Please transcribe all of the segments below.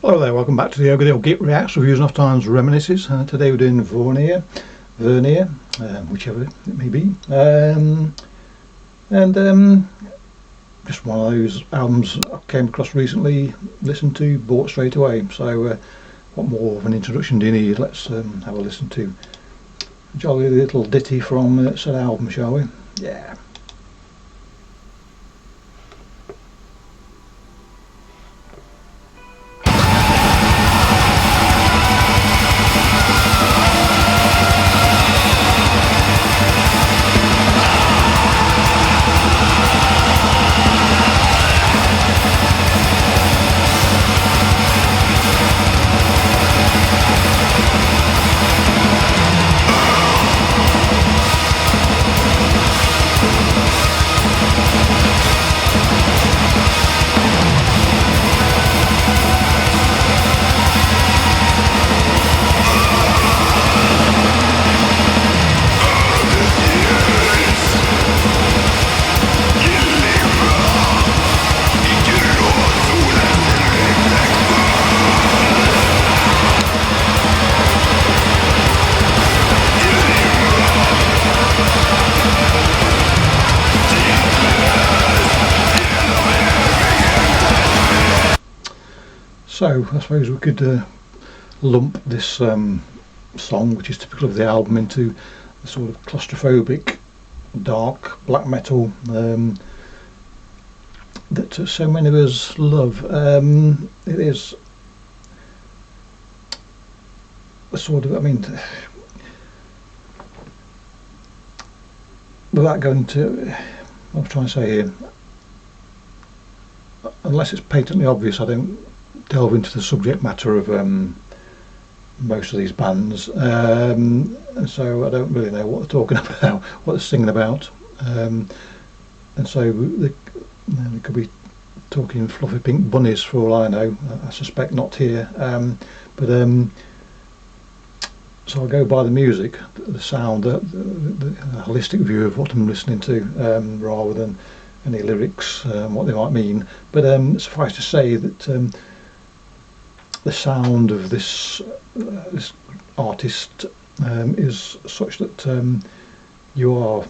Hello there, welcome back to the Ogre Git Reacts, Reviews and Off Times Reminiscences. Today we're doing Vörnir, whichever it may be. Just one of those albums I came across recently, listened to, bought straight away. So what more of an introduction do you need? Let's have a listen to a jolly little ditty from said album, shall we? Yeah. So I suppose we could lump this song, which is typical of the album, into the sort of claustrophobic, dark black metal that so many of us love. It is a sort of, without going to, what I'm trying to say here, unless it's patently obvious, I don't delve into the subject matter of most of these bands, and so I don't really know what they're talking about, what they're singing about, and so they could be talking fluffy pink bunnies for all I know. I suspect not here, but so I'll go by the music, the sound, the holistic view of what I'm listening to, rather than any lyrics, what they might mean. But suffice to say that the sound of this artist is such that you are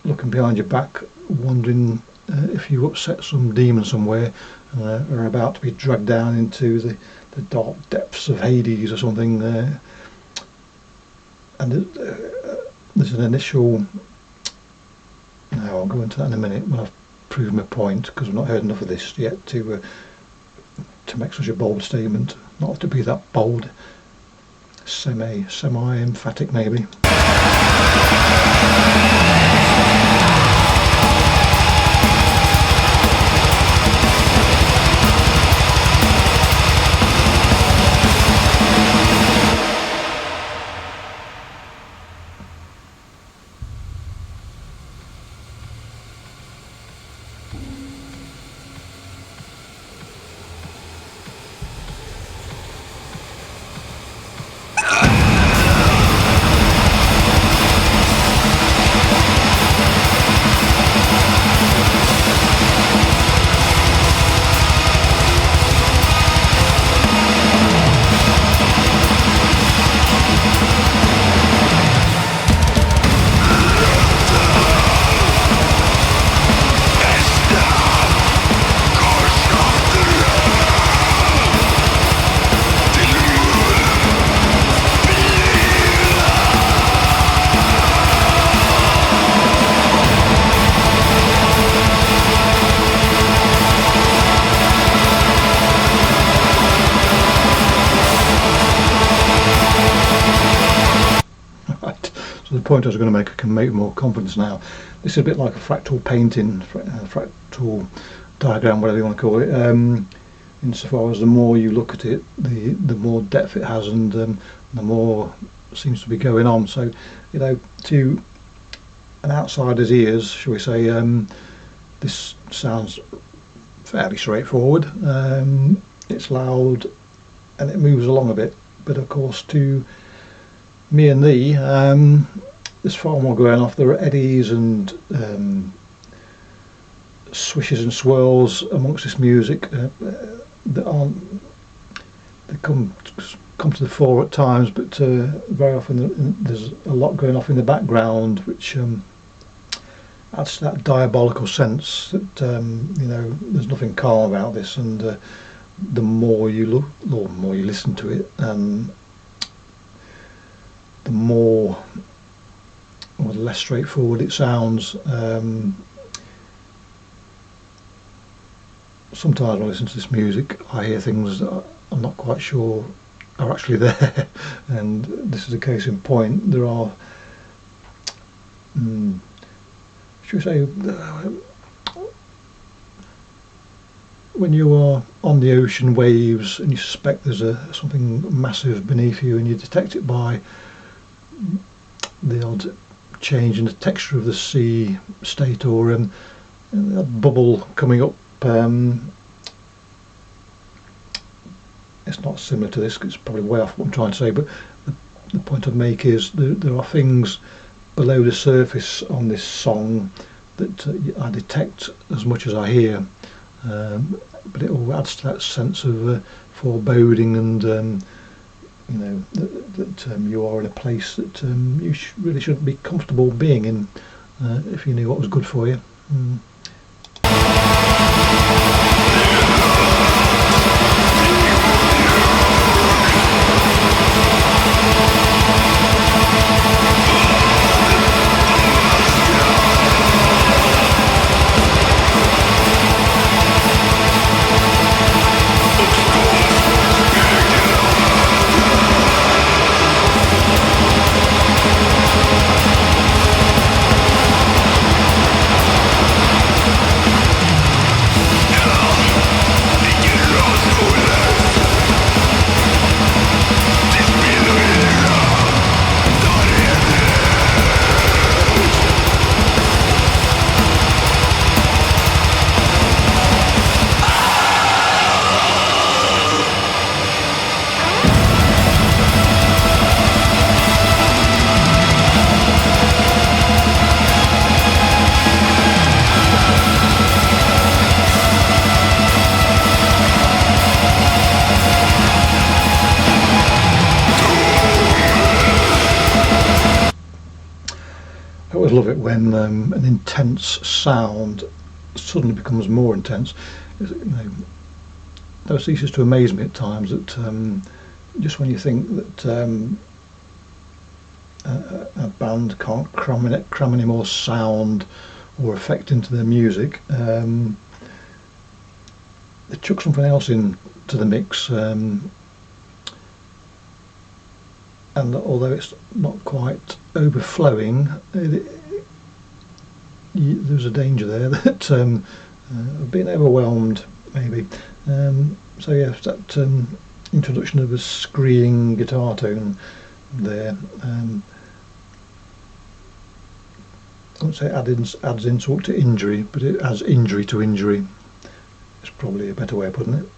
looking behind your back, wondering if you upset some demon somewhere, or about to be dragged down into the dark depths of Hades or something. And there's an initial, now I'll go into that in a minute when I've proved my point, because I've not heard enough of this yet to make such a bold statement. Not to be that bold, semi-emphatic maybe. So the point I was going to make, I can make with more confidence now. This is a bit like a fractal painting, fractal diagram, whatever you want to call it. Insofar as the more you look at it, the more depth it has, and the more seems to be going on. So, you know, to an outsider's ears, shall we say, this sounds fairly straightforward. It's loud and it moves along a bit, but of course to me and thee, there's far more going off. There are eddies and swishes and swirls amongst this music. that aren't, they come to the fore at times, but very often there's a lot going off in the background, which adds to that diabolical sense that there's nothing calm about this, and the more you look, or more you listen to it, the more, or the less straightforward it sounds. Sometimes when I listen to this music, I hear things that I'm not quite sure are actually there, and this is a case in point. There are, should we say, when you are on the ocean waves and you suspect there's something massive beneath you, and you detect it by the odd change in the texture of the sea state, or a bubble coming up. It's not similar to this, 'cause it's probably way off what I'm trying to say, but the point I'd make is there are things below the surface on this song that I detect as much as I hear, but it all adds to that sense of foreboding, and that you are in a place that you really shouldn't be comfortable being in, if you knew what was good for you. I always love it when an intense sound suddenly becomes more intense. That ceases to amaze me at times, that just when you think that a band can't cram any more sound or effect into their music, they chuck something else into the mix, and although it's not quite overflowing, there's a danger there that of being overwhelmed, maybe. So yes, that introduction of a screaming guitar tone there, I won't say adds insult to injury, but it adds injury to injury. It's probably a better way of putting it.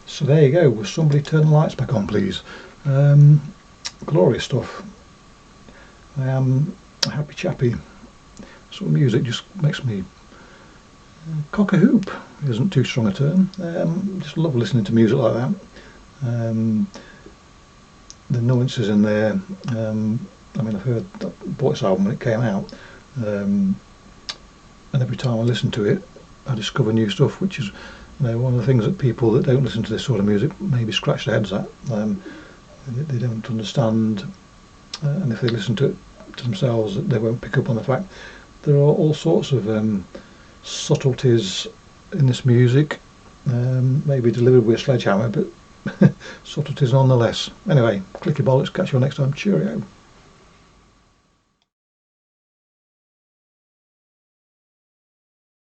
So there you go. Will somebody turn the lights back on, please? Glorious stuff. I am a happy chappy. Sort of music just makes me cock a hoop. Isn't too strong a term. Just love listening to music like that. The nuances in there. I mean, bought this album when it came out, and every time I listen to it, I discover new stuff, which is You know, one of the things that people that don't listen to this sort of music maybe scratch their heads at. They don't understand, and if they listen to it to themselves, they won't pick up on the fact there are all sorts of subtleties in this music, maybe delivered with a sledgehammer, but subtleties nonetheless. Anyway, clicky bollocks, catch you all next time. Cheerio.